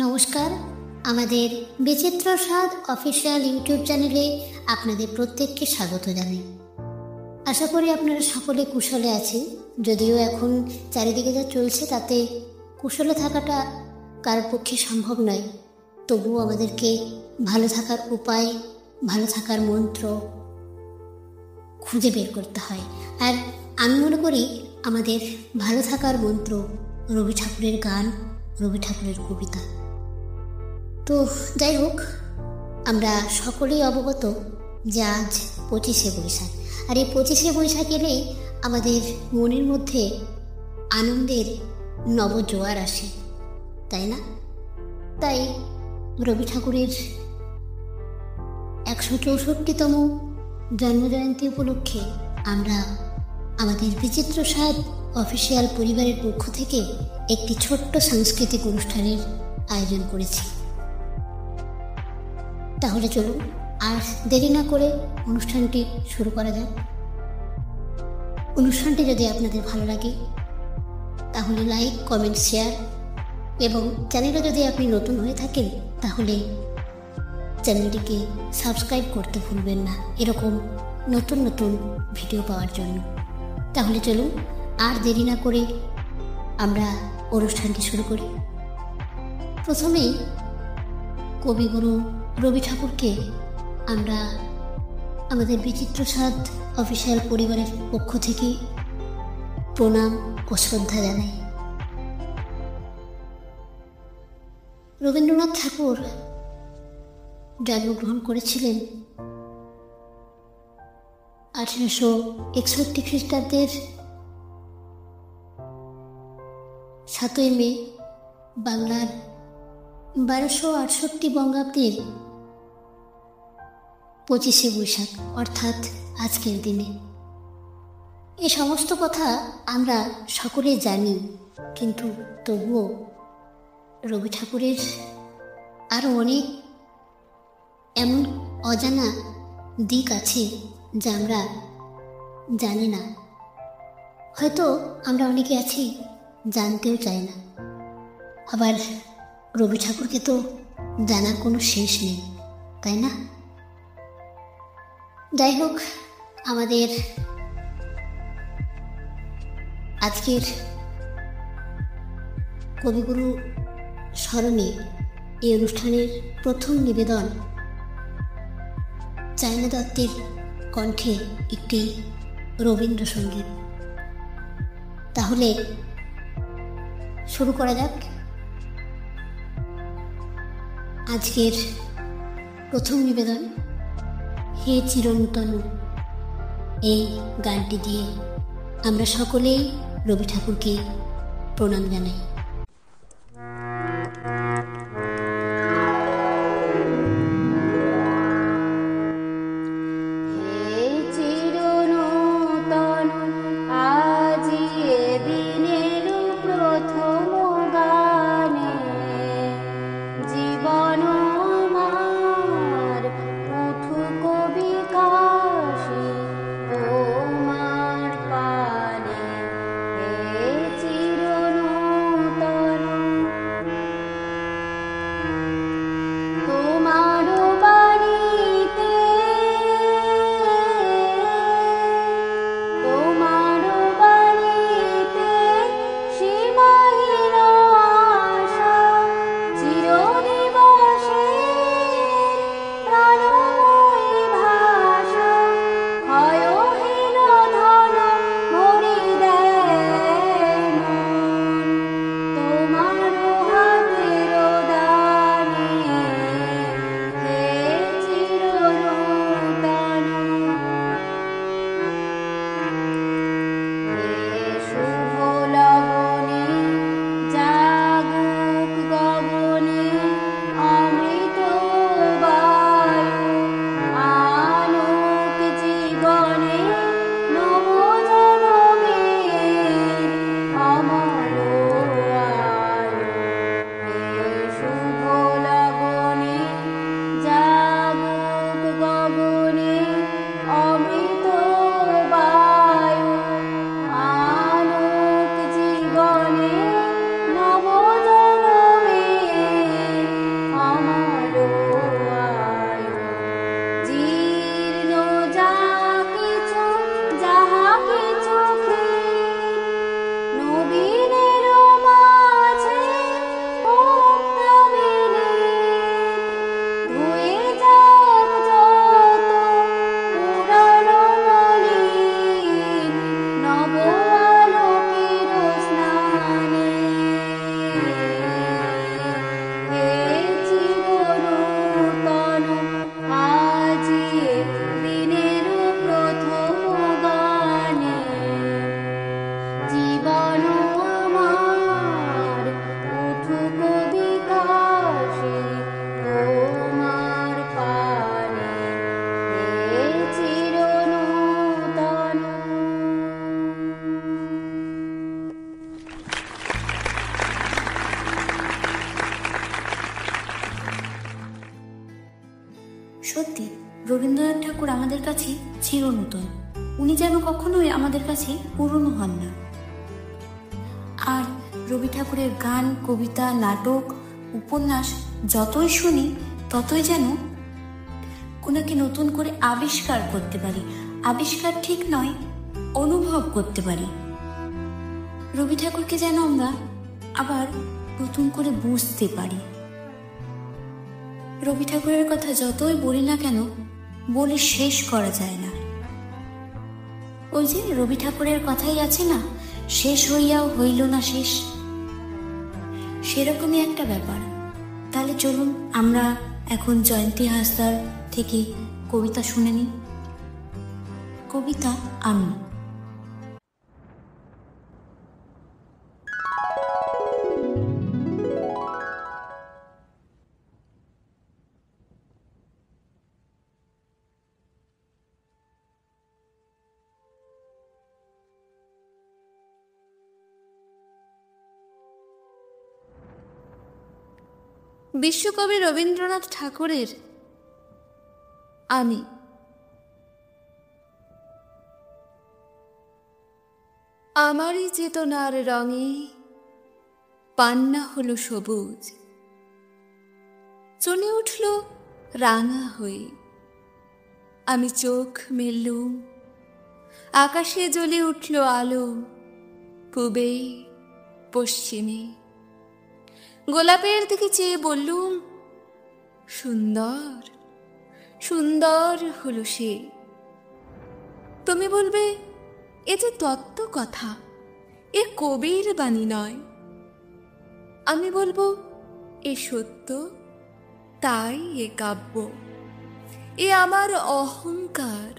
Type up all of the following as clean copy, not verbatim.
নমস্কার, আমাদের বিচিত্র স্বাদ অফিসিয়াল ইউটিউব চ্যানেলে আপনাদের প্রত্যেককে স্বাগত জানাই। আশা করি আপনারা সকলে কুশলে আছেন। যদিও এখন চারিদিকে যা চলছে তাতে কুশলে থাকাটা কার পক্ষে সম্ভব নয়, তবুও আমাদেরকে ভালো থাকার উপায়, ভালো থাকার মন্ত্র খুঁজে বের করতে হয়। আর আমি মনে করি আমাদের ভালো থাকার মন্ত্র রবি ঠাকুরের গান, রবি ঠাকুরের কবিতা। তো যাই হোক, আমরা সকলেই অবগত যে আজ 25শে বৈশাখ। আর এই 25শে বৈশাখ এলেই আমাদের মনের মধ্যে আনন্দের নবজোয়ার আসে, তাই না? তাই রবি ঠাকুরের 164তম জন্মজয়ন্তী উপলক্ষে আমরা আমাদের বিচিত্র স্বাদ অফিসিয়াল পরিবারের পক্ষ থেকে একটি ছোট্ট সাংস্কৃতিক অনুষ্ঠানের আয়োজন করেছি। তাহলে চলুন আর দেরি না করে অনুষ্ঠানটি শুরু করা যাক। অনুষ্ঠানটি যদি আপনাদের ভালো লাগে তাহলে লাইক, কমেন্ট, শেয়ার এবং চ্যানেলে যদি আপনি নতুন হয়ে থাকেন তাহলে চ্যানেলটিকে সাবস্ক্রাইব করতে ভুলবেন না, এরকম নতুন নতুন ভিডিও পাওয়ার জন্য। তাহলে চলুন আর দেরি না করে আমরা অনুষ্ঠানটি শুরু করি। প্রথমেই কবিগুরু রবি ঠাকুরকে আমরা আমাদের বিচিত্র স্বাদ অফিসিয়াল পরিবারের পক্ষ থেকে প্রণাম ও শ্রদ্ধা জানাই। রবীন্দ্রনাথ ঠাকুর জন্মগ্রহণ করেছিলেন 1861 খ্রিস্টাব্দের 7ই মে, বাংলার 1268 বঙ্গাব্দের 25শে বৈশাখ, অর্থাৎ আজকের দিনে। এই সমস্ত কথা আমরা সকলে জানি, কিন্তু তবুও রবি ঠাকুরের আরও অনেক এমন অজানা দিক আছে যা আমরা জানি না। হয়তো আমরা অনেকে আছি জানতেও চাই না। আবার রবি ঠাকুরকে তো জানার কোনো শেষ নেই, তাই না? যাই হোক, আমাদের আজকের কবিগুরু স্মরণে এই অনুষ্ঠানের প্রথম নিবেদন চায়না দত্তের কণ্ঠে একটি রবীন্দ্রসঙ্গীত। তাহলে শুরু করা যাক। আজকের প্রথম নিবেদন হে চিরন্তনু, এই গানটি দিয়ে আমরা সকলেই রবি ঠাকুরকে প্রণাম জানাই। কাছে চিরনূতন। উনি যেন কখনোই আমাদের কাছে পুরনো হন না। আর রবি ঠাকুরের গান, কবিতা, নাটক, উপন্যাস যতই শুনি ততই যেন ওনাকে নতুন করে আবিষ্কার করতে পারি। আবিষ্কার ঠিক নয়, অনুভব করতে পারি। রবি ঠাকুরকে যেন আমরা আবার নতুন করে বুঝতে পারি। রবি ঠাকুরের কথা যতই বলি না কেন, বলে শেষ করা যায় না। ওই যে রবি ঠাকুরের কথাই আছে না, শেষ হইয়াও হইল না শেষ, সেরকমই একটা ব্যাপার। তাহলে চলুন আমরা এখন জয়ন্তী হাসদার থেকে কবিতা শুনে নিই। কবিতা আমি। বিশ্বকবি রবীন্দ্রনাথ ঠাকুরের আমি। আমারই চেতনার রঙে পান্না হলো সবুজ, চলে উঠল রাঙা হয়ে। আমি চোখ মেললুম, আকাশে জ্বলে উঠল আলো, পূবে পশ্চিমে। গোলাপের দিকে চেয়ে বললুম, সুন্দর সুন্দর হলো সে। তুমি বলবে, এ যে তত্ত্ব কথা, এ কবির বাণী নয়। আমি বলবো, এ সত্য, তাই এ কাব্য। এ আমার অহংকার,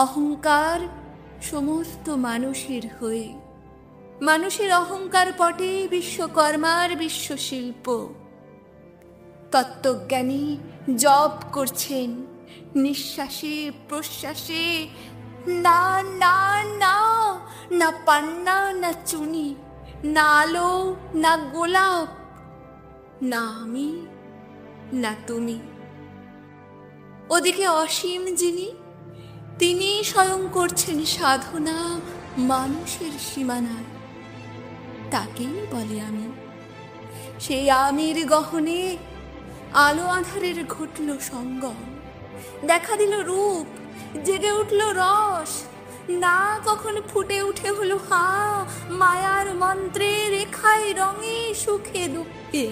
অহংকার সমস্ত মানুষের হয়ে। মানুষের অহংকার পটে বিশ্বকর্মার বিশ্বশিল্প। তত্ত্বজ্ঞানী জপ করছেন নিঃশ্বাসে প্রশ্বাসে, না না না, না পান্না না চুনি, না আলো না গোলাপ, না আমি না তুমি। ওদিকে অসীম যিনি, তিনি স্বয়ং করছেন সাধনা মানুষের সীমানায়। তাকেই বলে আমি। সেই আমির গহনে আলো আঁধারের ঘটল সঙ্গম, দেখা দিল রূপ, জেগে উঠল রস, না কখন ফুটে উঠে হলো হা, মায়ার মন্ত্রে রেখায় রঙে সুখে দুঃখে।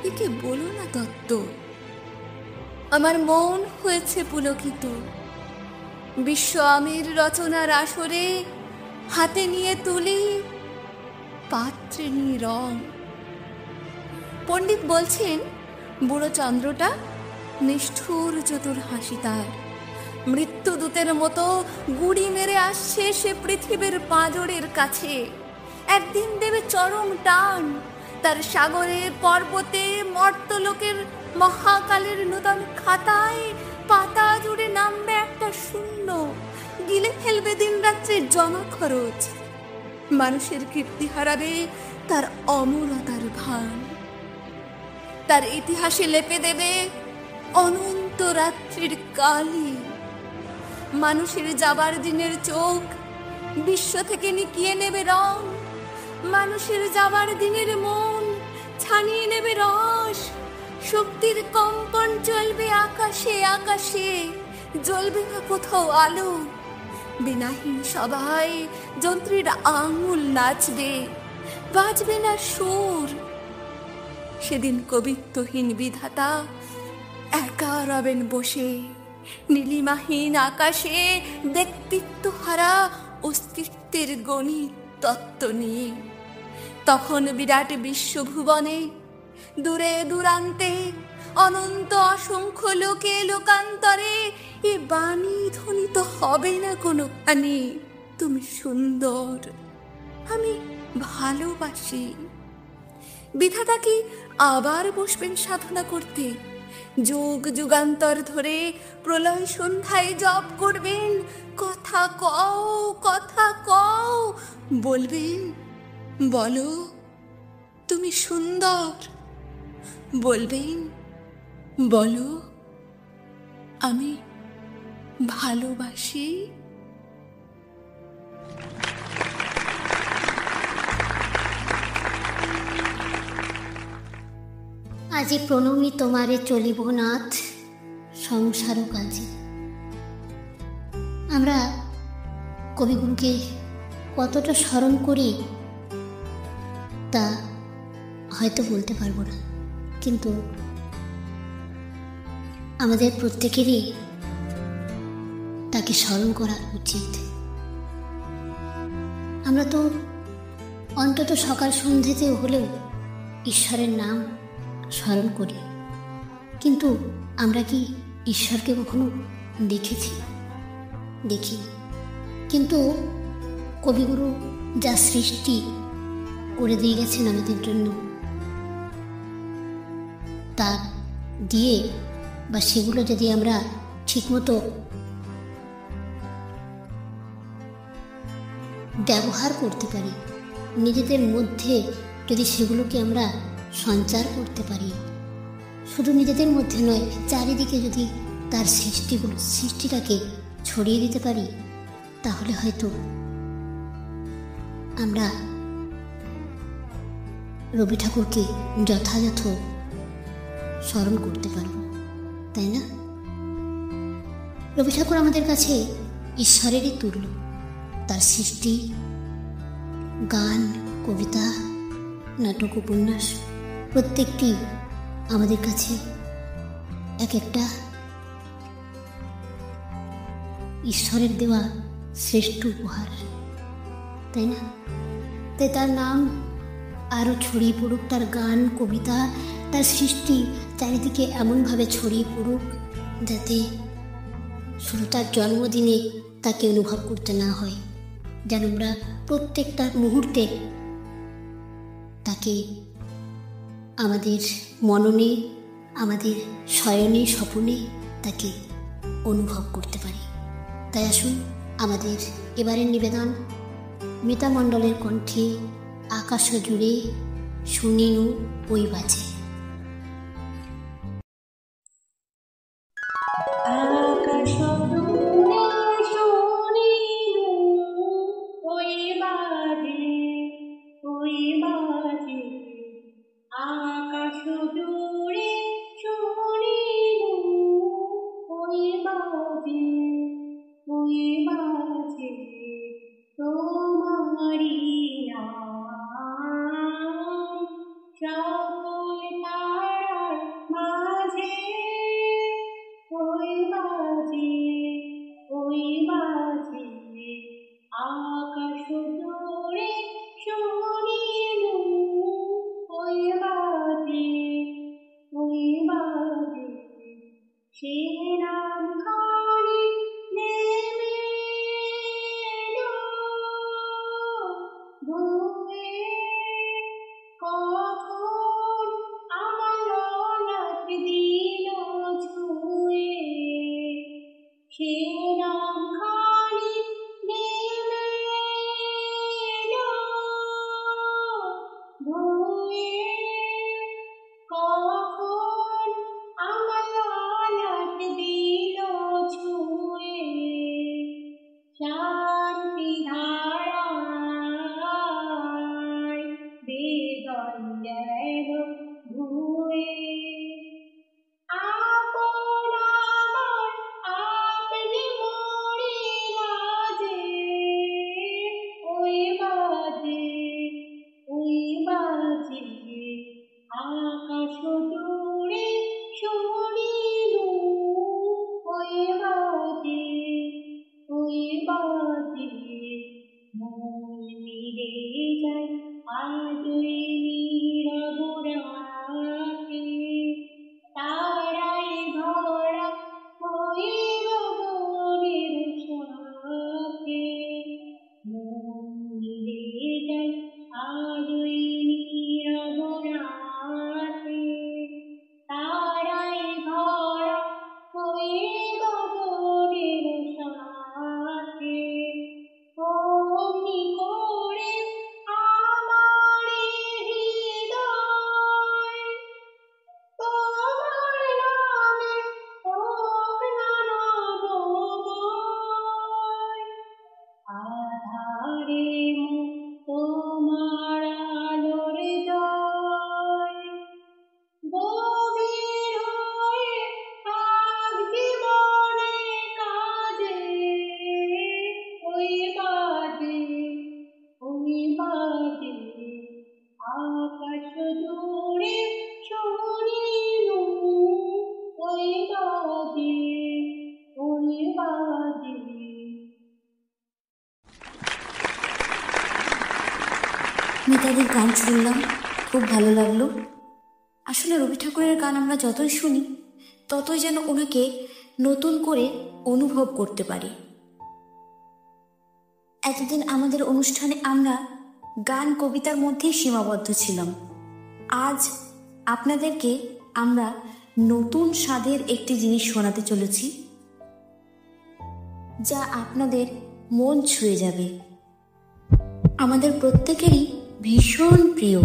একে বলো না তত্ত্ব। আমার মন হয়েছে পুলকিত। বিশ্ব আমির রচনার আসরে হাতে নিয়ে তুলি, পাত্রে নিয়ে রং। পণ্ডিত বলছেন, বুড়ো চন্দ্রটা নিষ্ঠুর চতুর হাসি তার। মৃত্যুদূতের মতো গুড়ি মেরে আসছে সে পৃথিবীর পাঁজরের কাছে। একদিন দেবে চরম টান, তার সাগরে পর্বতে মর্তলোকের মহাকালের নূতন খাতায় পাতা জুড়ে নামবে একটা শূন্য, গিলে ফেলবে দিন রাত্রির জমা খরচ। মানুষের কীর্তি হারাবে তার অমরতার ভান, তার ইতিহাসে লেপে দেবে অনন্ত রাত্রির কালি। মানুষের যাবার দিনের চোখ বিশ্ব থেকে নিকিয়ে নেবে রং, মানুষের যাবার দিনের মন ছানিয়ে নেবে রস। শক্তির কম্পন চলবে আকাশে আকাশে, জ্বলবে না কোথাও আলো। বিনাহীন সবাই যন্ত্রীর আঙুল নাচবে, বাজবে না সুর। সেদিন কবিত্বহীন বিধাতা একা রবেন বসে, নীলিমাহীন আকাশে ব্যক্তিত্ব হারা অস্তিত্বের গণিত তত্ত্ব নিয়ে। তখন বিরাট বিশ্বভুবনে দূরে দূরান্তে অনন্ত অসংখ্য লোকে লোকান্তরে এ বাণী ধ্বনিত হবে না কোনোখানি, তুমি সুন্দর, আমি ভালোবাসি। বিধাতা কি আবার বসবেন সাধনা করতে? যুগ যুগান্তর ধরে প্রলয় সন্ধ্যায় জপ করবেন, কথা কও কথা কও, বলবেন, বলো তুমি সুন্দর, বলবেন, বলো আমি ভালোবাসি। আজি প্রণমী তোমারে চলিব নাথ সংসার কাজে। আমরা কবিগুরুকে কতটা স্মরণ করি তা হয়তো বলতে পারবো না, কিন্তু আমাদের প্রত্যেকেরই তাকে স্মরণ করা উচিত। আমরা তো অন্তত সকাল সন্ধ্যেতে হলেও ঈশ্বরের নাম স্মরণ করি, কিন্তু আমরা কি ঈশ্বরকে কখনো দেখেছি? দেখিনি। কিন্তু কবিগুরু যা সৃষ্টি করে দিয়ে গেছেন আমাদের জন্য, তা দিয়ে বা সেগুলো যদি আমরা ঠিকমতো ব্যবহার করতে পারি, নিজেদের মধ্যে যদি সেগুলোকে আমরা সঞ্চার করতে পারি, শুধু নিজেদের মধ্যে নয়, চারিদিকে যদি তার সৃষ্টিটাকে ছড়িয়ে দিতে পারি, তাহলে হয়তো আমরা রবি ঠাকুরকে যথাযথ স্মরণ করতে পারব, তাই না? রবি ঠাকুর আমাদের কাছে ঈশ্বরেরই তুল্য। তার সৃষ্টি, গান, কবিতা, নাটক, উপন্যাস প্রত্যেকটি আমাদের কাছে এক একটা ঈশ্বরের দেওয়া শ্রেষ্ঠ উপহার, তাই না? তাই তার নাম আরও ছড়িয়ে পড়ুক, তার গান, কবিতা, তার সৃষ্টি চারিদিকে এমনভাবে ছড়িয়ে পড়ুক যাতে শুধু তার জন্মদিনে তাকে অনুভব করতে না হয়, যেন আমরা প্রত্যেকটা মুহূর্তে তাকে আমাদের মননে, আমাদের শয়নে, স্বপনে তাকে অনুভব করতে পারি। তাই আসুন আমাদের এবারের নিবেদন মিতা মণ্ডলের কণ্ঠে আকাশ জুড়ে শুনিনু ওই বাজে। আকাশ জুড়ে শুনিনু ওই বাজে, ওই বাজে। আকাশ জুড়ে শুনিনু ওই বাজে, ওই বাজে। তোমারি নাম সকল তারার মাঝে, ওই বাজে, ওই বাজে। আকাশ জুড়ে শুনিনু ওই বাজে, ওই বাজে। সে নাম খানি নেমে এলো ভুয়ে, কখন আমার ললাট দিল ছুঁয়ে। সে নাম খানি নেমে এলো ভুয়ে, কখন আমার ললাট দিল ছুঁয়ে। শান্তি ধারা মিতালির গান শুনলাম, খুব ভালো লাগলো। আসলে রবি ঠাকুরের গান আমরা যতই শুনি ততই যেন ওনাকে নতুন করে অনুভব করতে পারি। এতদিন আমাদের অনুষ্ঠানে আমরা গান কবিতার মধ্যেই সীমাবদ্ধ ছিলাম। আজ আপনাদেরকে আমরা নতুন স্বাদের একটি জিনিস শোনাতে চলেছি, যা আপনাদের মন ছুঁয়ে যাবে। আমাদের প্রত্যেকেরই ভীষণ প্রিয়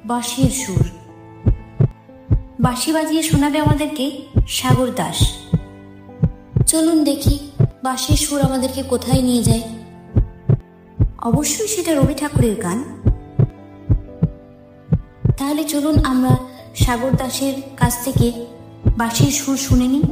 বাঁশির সুর। বাঁশি বাজিয়ে শোনাবে আমাদেরকে সাগর দাস। চলুন দেখি বাঁশির সুর আমাদেরকে কোথায় নিয়ে যায়। অবশ্যই সেটা রবি ঠাকুরের গান। তাহলে চলুন আমরা সাগর দাসের কাছ থেকে বাঁশির সুর শুনে নিই।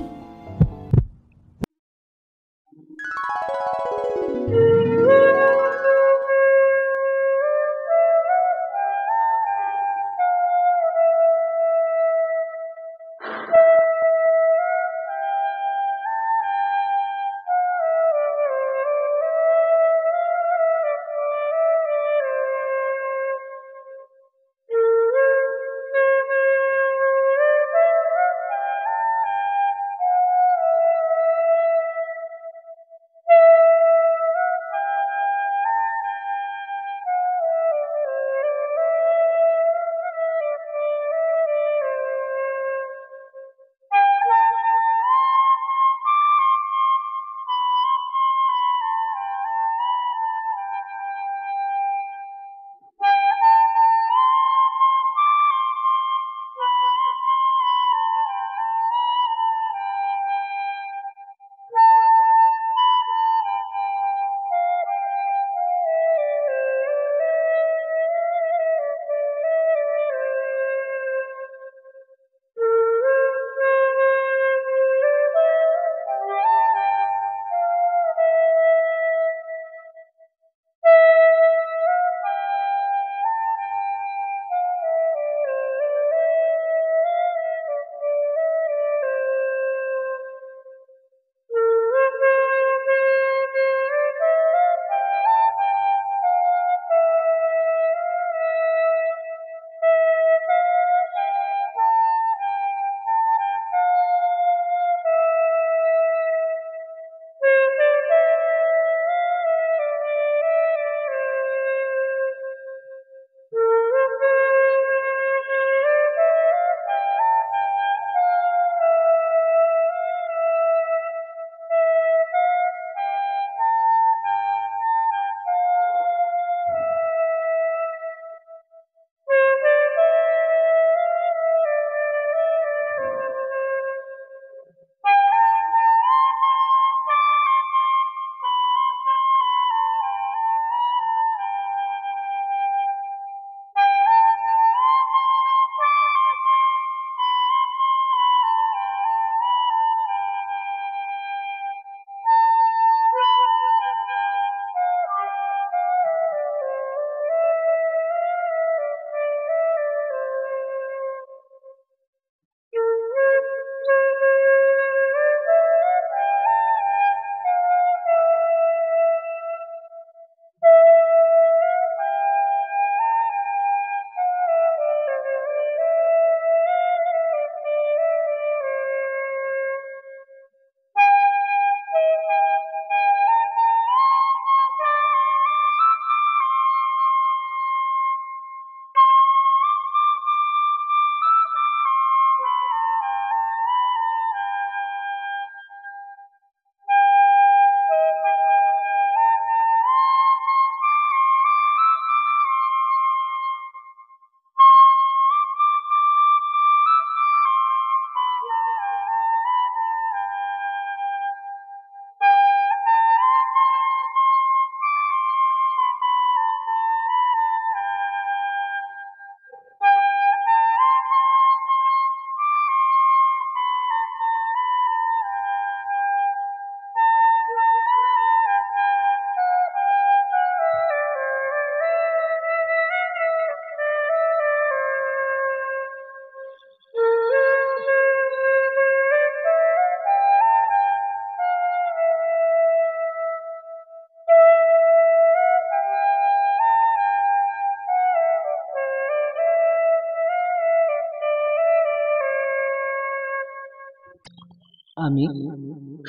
আমি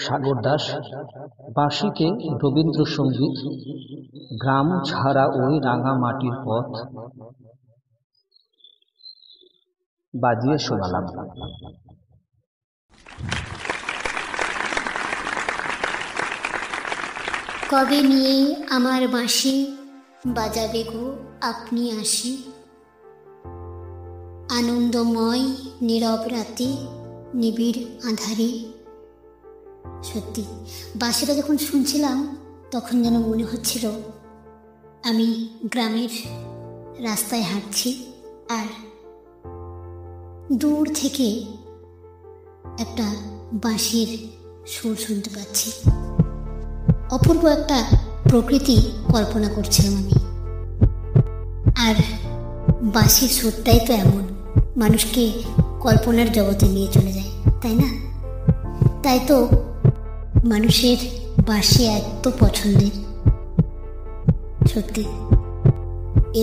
সাগর দাস বাঁশিতে রবীন্দ্রসঙ্গীত গ্রাম ছাড়া ওই রাঙা মাটির পথ বাজিয়ে শোনালাম। কবে নিয়ে আমার বাঁশি বাজাবে গো আপনি আসি, আনন্দময় নীরব রাতে নিবিড় আঁধারে। সত্যি বাঁশিটা যখন শুনছিলাম তখন যেন মনে হচ্ছিল আমি গ্রামের রাস্তায় হাঁটছি আর দূর থেকে একটা বাঁশির সুর শুনতে পাচ্ছি। অপূর্ব একটা প্রকৃতি কল্পনা করছিলাম আমি। আর বাঁশির সুরটাই তো এমন, মানুষকে কল্পনার জগতে নিয়ে চলে যায়, তাই না? তাই তো মানুষের বাঁশি এত পছন্দের। সত্যি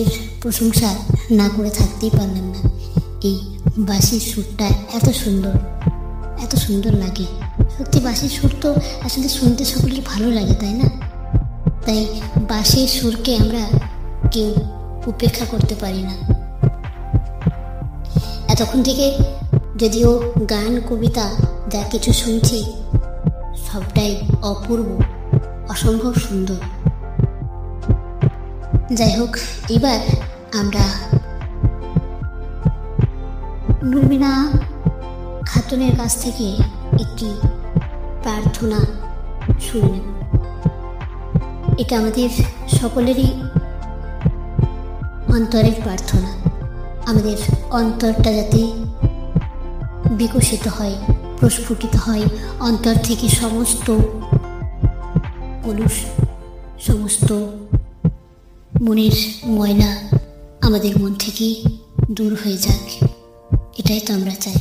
এর প্রশংসা না করে থাকতেই পারলাম না। এই বাঁশির সুরটা এত সুন্দর, এত সুন্দর লাগে। সত্যি বাঁশির সুর তো আসলে শুনতে সকলের ভালো লাগে, তাই না? তাই বাঁশির সুরকে আমরা কেউ উপেক্ষা করতে পারি না। এতক্ষণ থেকে যদিও গান কবিতা যা কিছু শুনছি সবটাই অপূর্ব, অসম্ভব সুন্দর। যাই হোক, এবার আমরা নুরমিনা খাতুনের কাছ থেকে একটি প্রার্থনা শুনে নেব। এটা আমাদের সকলেরই অন্তরের প্রার্থনা, আমাদের অন্তরটা যাতে বিকশিত হয়, প্রস্ফুটিত হয়, অন্তর থেকে সমস্ত কলুষ, সমস্ত মনের ময়লা আমাদের মন থেকে দূর হয়ে যাক, এটাই তো আমরা চাই,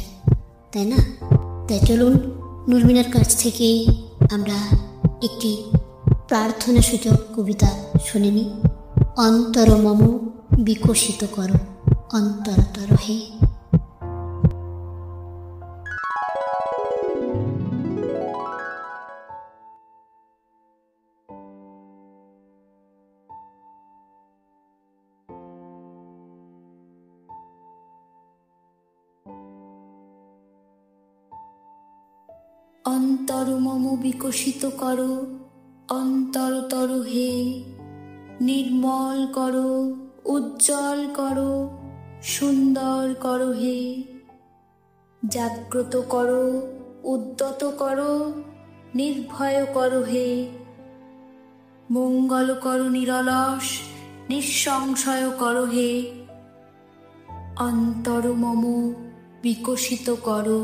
তাই না? তাই চলুন নুরমিনার কাছ থেকে আমরা একটি প্রার্থনা সূচক কবিতা শুনে নিই। অন্তর মম বিকশিত করো অন্তরতর হে। অন্তর মম বিকশিত করো অন্তরতর হে, নির্মল করো, উজ্জ্বল করো, সুন্দর করো হে। জাগ্রত করো, উদ্যত করো, নির্ভয় করো হে। মঙ্গল করো নিরলস, নিঃসংশয় করো হে। অন্তর মম বিকশিত করো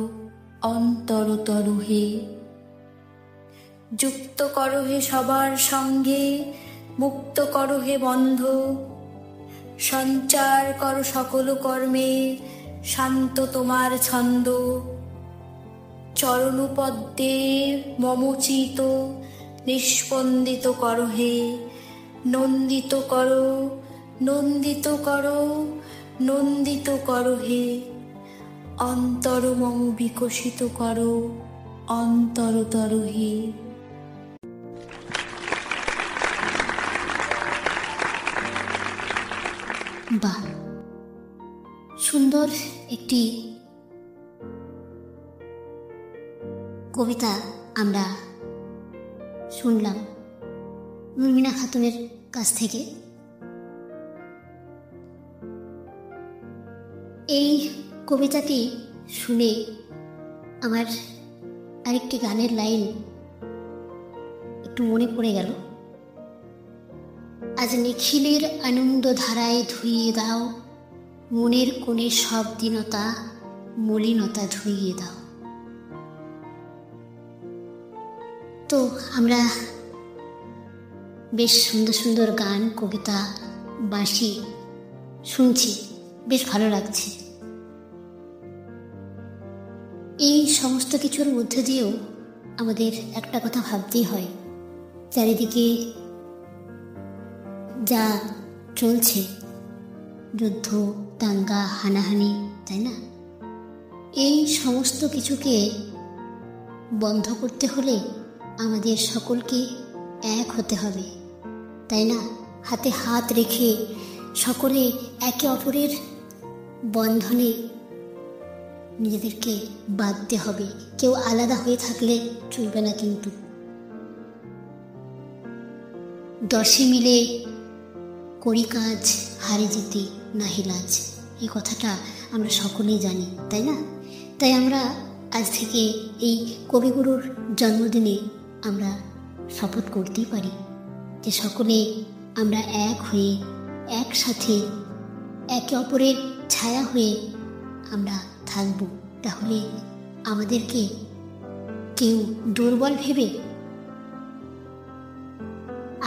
অন্তরতর হে। যুক্ত করো হে সবার সঙ্গে, মুক্ত করো হে বন্ধ। সঞ্চার করো সকল কর্মে, শান্ত তোমার ছন্দ। চরণপদ্মে মমচিত, নিষ্পন্দিত করো হে। নন্দিত করো, নন্দিত করো, নন্দিত করো হে। অন্তর মম বিকশিত করো অন্তরতর হে। বাহ, সুন্দর একটি কবিতা আমরা শুনলাম নুরমিনা খাতুনের কাছ থেকে। এই কবিতাটি শুনে আমার আরেকটি গানের লাইন একটু মনে পড়ে গেল। আজ নিখিলের আনন্দ ধারায় ধুইয়ে দাও, মনের কোণে সব দীনতা মলিনতা ধুইয়ে দাও। তো আমরা বেশ সুন্দর সুন্দর গান কবিতা বাঁশি শুনছি, বেশ ভালো লাগছে। এই সমস্ত কিছুর মধ্যে দিয়েও আমাদের একটা কথা ভাবতেই হয়, চারিদিকে যা চলছে, যুদ্ধ দাঙ্গা হানাহানি, তাই না? এই সমস্ত কিছুকে বন্ধ করতে হলে আমাদের সকলকে এক হতে হবে, তাই না? হাতে হাত রেখে সকলে একে অপরের বন্ধনে নিজেদেরকে বাঁধতে হবে। কেউ আলাদা হয়ে থাকলে চলবে না কিন্তু। 10 মিলে করি কাজ, হারে জিতে নাহি লাজ, এই কথাটা আমরা সকলেই জানি, তাই না? তাই আমরা আজ থেকে এই কবিগুরুর জন্মদিনে আমরা শপথ করতেই পারি যে সকলে আমরা এক হয়ে একসাথে একে অপরের ছায়া হয়ে আমরা থাকব। তাহলে আমাদেরকে কেউ দুর্বল ভেবে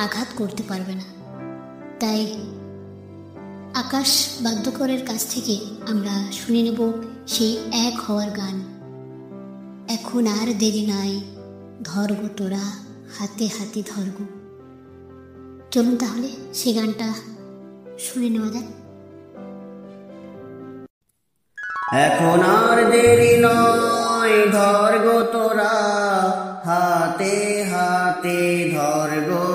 আঘাত করতে পারবে না। তাই আকাশ বাদ্যকরের কাছ থেকে আমরা শুনে নেব সেই এক হওয়ার গান। এখন আর দেরি নাই, ধরগো তোরা হাতে হাতে ধরগো। চলুন তাহলে সেই গানটা শুনে নেওয়া যাক। এখন আর দেরি নয়, ধরগো তোরা হাতে হাতে ধরগো।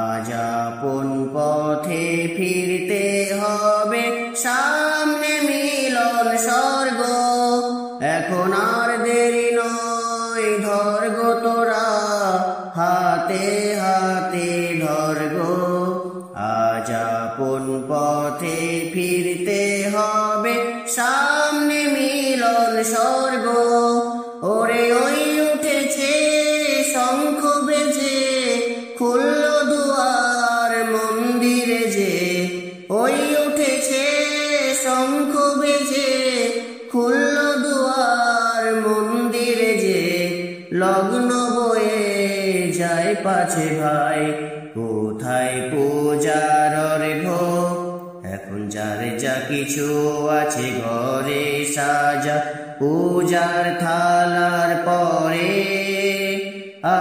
আজ আপন পথে ফিরতে হবে, সামনে মিলন স্বর্গ। এখন আর দেরি নয়, ধরগো তোরা হাতে হাতে ধরগো। আজ আপন পথে ফিরতে হবে, সামনে মিলন স্বর্গ। ওরে ওই উঠেছে শঙ্খ বেজে, খুলল দুয়ার মন্দিরে যে। ওই উঠেছে শঙ্খ বেজে, খুলল দুয়ার মন্দিরে যে। লগ্ন বয়ে যায় পাছে ভাই, কোথায় পূজার অর্ঘ্য? এখন যার যা কিছু আছে ঘরে সাজা, পূজার থালার পরে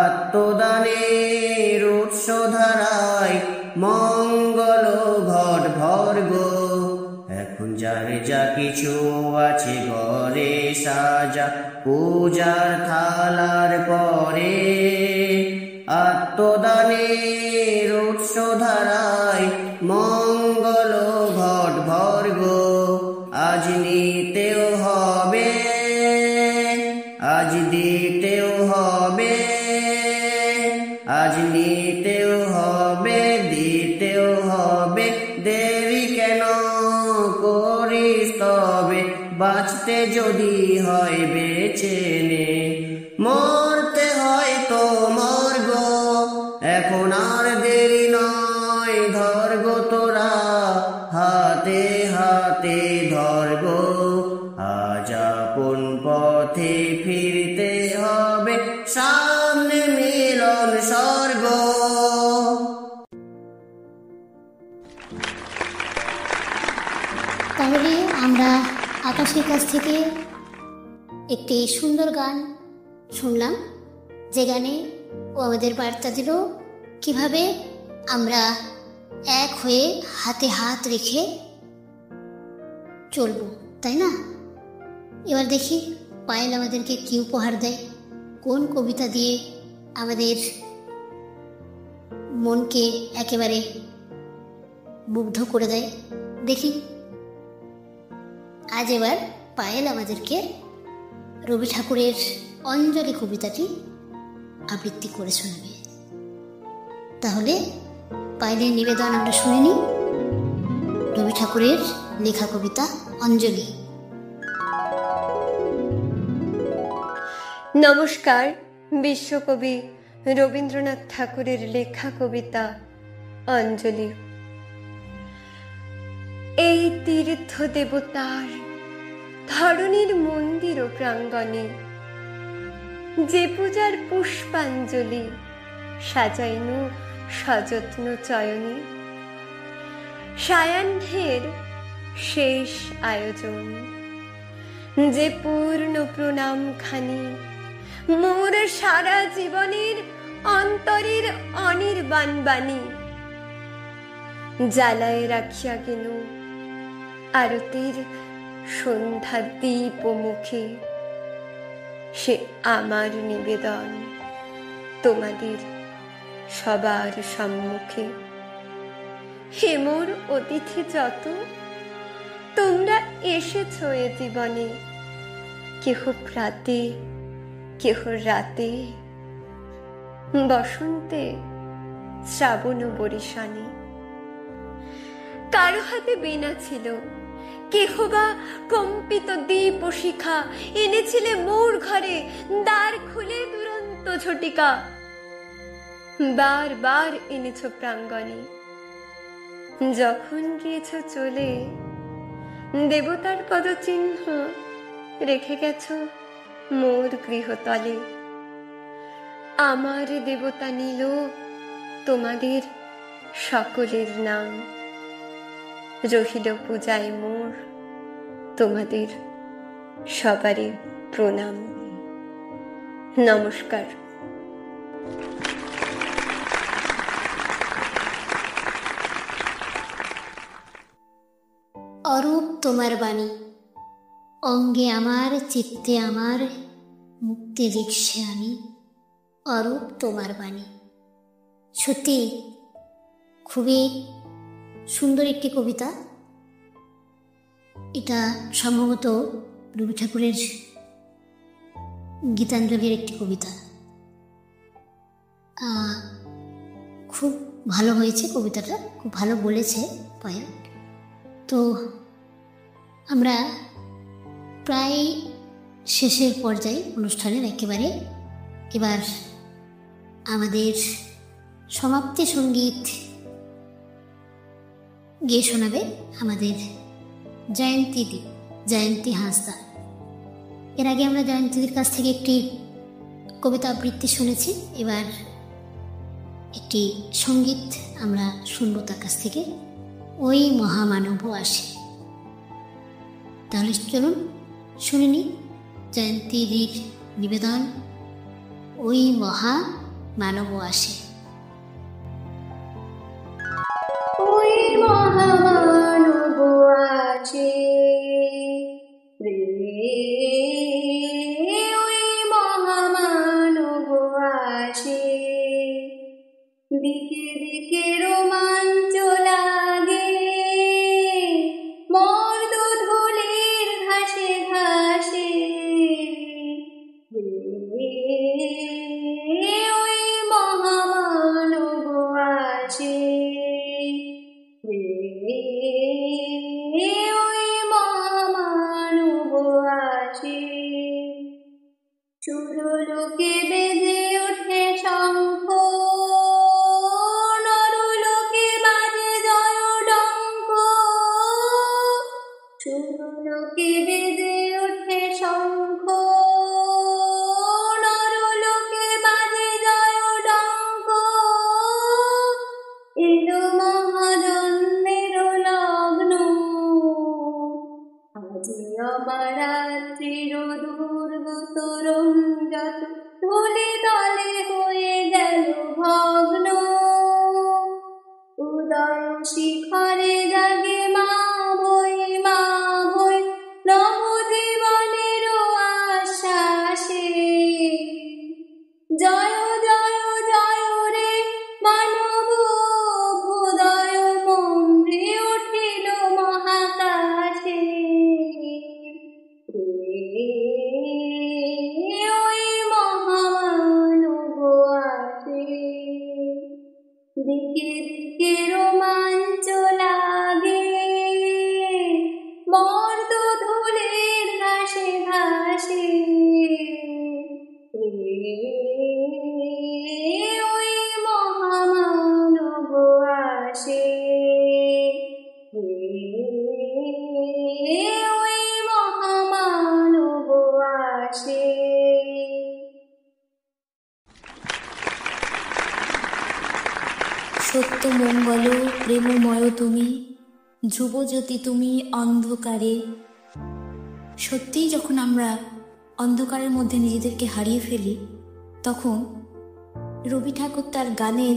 আত্মদানের উৎস ধারায় মঙ্গল ঘট ভর্গো। এখন যার যা কিছু আছে ঘরে সাজা, পূজার থালার পরে আত্মদানের উৎস ধারায় মঙ্গল ঘট ভর্গো। আজ নিতেও হবে, আজ দিতেও হবে, আজ নিতেও হবে, দিতেও হবে। দেরি কেন করিস তবে, বাঁচতে যদি হয় বেঁচে নে, মরতে হয় তো মরগো। এখন আর দেরি নয়, ধরগো তোরা হাতে হাতে ধরগো। আজ আপন পথে ফিরতে হবে, সামনে মিলন স্বর্গ। তাহলে আমরা আকাশের কাছ থেকে একটি সুন্দর গান শুনলাম, যে গানে ও আমাদের বার্তা দিল কিভাবে আমরা এক হয়ে হাতে হাত রেখে চলবো, তাই না? এবার দেখি পায়েল আমাদেরকে কি উপহার দেয়, কোন কবিতা দিয়ে আমাদের মনকে একেবারে মুগ্ধ করে দেয়। দেখি আজ এবার পায়েল আমাদেরকে রবি ঠাকুরের অঞ্জলি কবিতাটি আবৃত্তি করে শোনাবে। তাহলে পায়েলের নিবেদন আমরা শুনে নিই, রবি ঠাকুরের লেখা কবিতা অঞ্জলি। নমস্কার। বিশ্বকবি রবীন্দ্রনাথ ঠাকুরের লেখা কবিতা অঞ্জলি। এই তীর্থ দেবতার ধরণীর মন্দির ও প্রাঙ্গণে, যে পূজার পুষ্পাঞ্জলি সাজাইনু সযত্ন চয়নে, সায়াহ্নের শেষ আয়োজন, যে পূর্ণ প্রণাম খানি মোর সারা জীবনের অন্তরের অনির্বাণ বাণী, জ্বালায় রাখিয়া গেল আরতির সন্ধ্যা দীপ মুখে। সে আমার নিবেদন তোমাদের সবার সম্মুখে। হে মোর অতিথি যত, তোমরা এসেছ এ জীবনে, কেহ প্রাতে কেহ রাতে, বসন্তে শ্রাবণ বরিশানে। কারো হাতে বীণা ছিল, কেহ বা কম্পিত দীপ ও শিখা, এনেছিলে মোর ঘরে দ্বার খুলে দুরন্ত ঝটিকা। বার বার এনেছ প্রাঙ্গণে, যখন গিয়েছ চলে, দেবতার পদচিহ্ন রেখে গেছ মোর গৃহতলে। আমার দেবতা নিল তোমাদের সকলের নাম, রহিল পূজায় মোর তোমাদের সবারই প্রণাম। নমস্কার। অরূপ তোমার বাণী, অঙ্গে আমার চিত্তে আমার, মুক্তি লিখছে আমি। অরূপ তোমার বাণী, সত্যি খুবই সুন্দর একটি কবিতা। এটা সম্ভবত রবি ঠাকুরের গীতাঞ্জলির একটি কবিতা। খুব ভালো হয়েছে কবিতাটা, খুব ভালো বলেছে পায়েল। তো আমরা প্রায় শেষের পর্যায়ে অনুষ্ঠানের একেবারে। এবার আমাদের সমাপ্তি সঙ্গীত গেয়ে শোনাবে আমাদের জয়ন্তী হাঁসদা। এর আগে আমরা জয়ন্তীদের কাছ থেকে একটি কবিতা আবৃত্তি শুনেছি, এবার একটি সঙ্গীত আমরা শুনবো তার কাছ থেকে, ওই মহামানব আসে। তাহলে চলুন শুনে নি জয়ন্তীদির নিবেদন, ওই মহামানব আসে। ওই মহামানব আসে রে, ওই মহামানব আসে, দিকে দিকে রোমাঞ্চ লাগে, মর্দধূলির ঘাসে ঘাসে, ওই মহামানব আসে, ওই মহামানব আসে। সুরলোকে বেজে ওঠে শঙ্খ, নরলোকে বাজে জয় ডঙ্ক, সুরলোকে বেজে ওঠে শঙ্খ, নরলোকে বাজে জয় ডঙ্ক, এলো মহাজন্মের লগ্ন, আজি অপরাত্রির দুর্গত রঞ্জত ধুলি দলে হয়ে গেল ভগ্ন, উদয় শিখরে জাগে মা ভই নব জীবনের আশ্বাসে, জয় জয় জয় রে মানব ভোদয় মন্দ্রে উঠিল মহাকাশে, ওই মহামানব আসে, দিকে দিকে রোমাঞ্চ লাগে, মর্দধূলির ঘাসে ঘাসে, ওই মহামানব আসে, ওই মহামানব আসে। সত্য মঙ্গল প্রেমময় তুমি, ধ্রুবজ্যোতি তুমি অন্ধকারে। সত্যিই যখন আমরা অন্ধকারের মধ্যে নিজেদেরকে হারিয়ে ফেলি, তখন রবি ঠাকুর তার গানের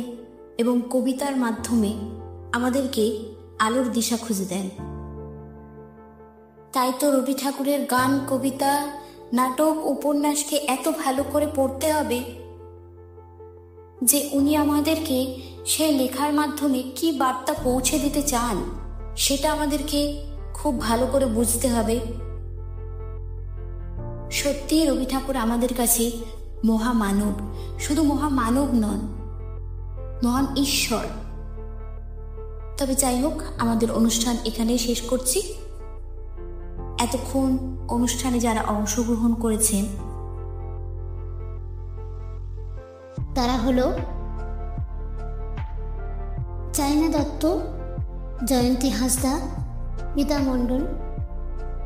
এবং কবিতার মাধ্যমে আমাদেরকে আলোর দিশা খুঁজে দেন। তাই তো রবি ঠাকুরের গান, কবিতা নাটক উপন্যাসকে এত ভালো করে পড়তে হবে যে উনি আমাদেরকে সে লেখার মাধ্যমে কি বার্তা পৌঁছে দিতে চান সেটা আমাদেরকে খুব ভালো করে বুঝতে হবে। সত্যি রবি ঠাকুর আমাদের কাছে মহামানব, শুধু মহামানব নন, মহান ঈশ্বর। তবে যাই হোক, আমাদের অনুষ্ঠান এখানেই শেষ করছি। এতক্ষণ অনুষ্ঠানে যারা অংশগ্রহণ করেছেন তারা হলো চায়না দত্ত, জয়ন্তী হাঁসদা, মিতা মণ্ডল,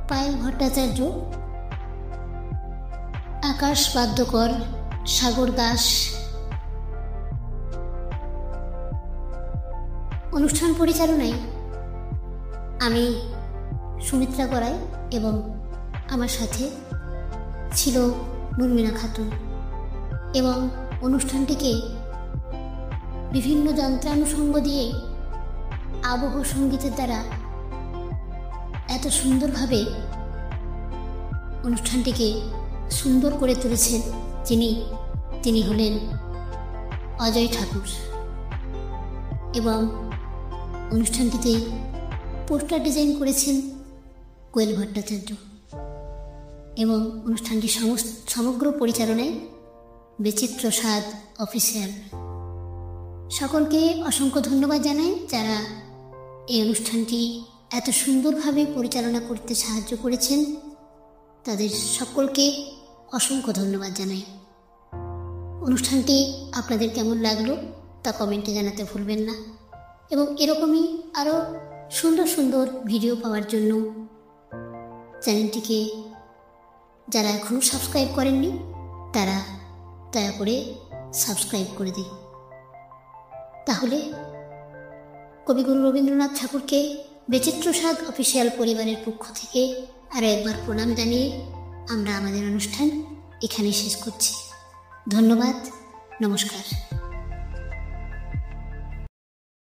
পায়েল ভট্টাচার্য, আকাশ বাদ্যকর, সাগর দাস। অনুষ্ঠান পরিচালনায় আমি সুমিত্রা গড়াই এবং আমার সাথে ছিল নুরমিনা খাতুন, এবং অনুষ্ঠানটিকে বিভিন্ন যন্ত্রানুষঙ্গ দিয়ে আবহ সঙ্গীতের দ্বারা এত সুন্দরভাবে অনুষ্ঠানটিকে সুন্দর করে তুলেছেন তিনি হলেন অজয় ঠাকুর। এবং অনুষ্ঠানটিতে পোস্টার ডিজাইন করেছেন কোয়েল ভট্টাচার্য, এবং অনুষ্ঠানটি সমগ্র পরিচালনায় বিচিত্র স্বাদ অফিসিয়াল। সকলকে অসংখ্য ধন্যবাদ জানাই যারা এই অনুষ্ঠানটি এত সুন্দরভাবে পরিচালনা করতে সাহায্য করেছেন। তাদের সকলকে অসংখ্য ধন্যবাদ জানাই। অনুষ্ঠানটি আপনাদের কেমন লাগলো তা কমেন্টে জানাতে ভুলবেন না, এবং এরকমই আরও সুন্দর সুন্দর ভিডিও পাওয়ার জন্য চ্যানেলটিকে যারা এখনও সাবস্ক্রাইব করেননি তারা দয়া করে সাবস্ক্রাইব করে দিই। তাহলে কবিগুরু রবীন্দ্রনাথ ঠাকুরকে বিচিত্র স্বাদ অফিসিয়াল পরিবারের পক্ষ থেকে আরও একবার প্রণাম জানিয়ে আমরা আমাদের অনুষ্ঠান এখানেই শেষ করছি। ধন্যবাদ, নমস্কার।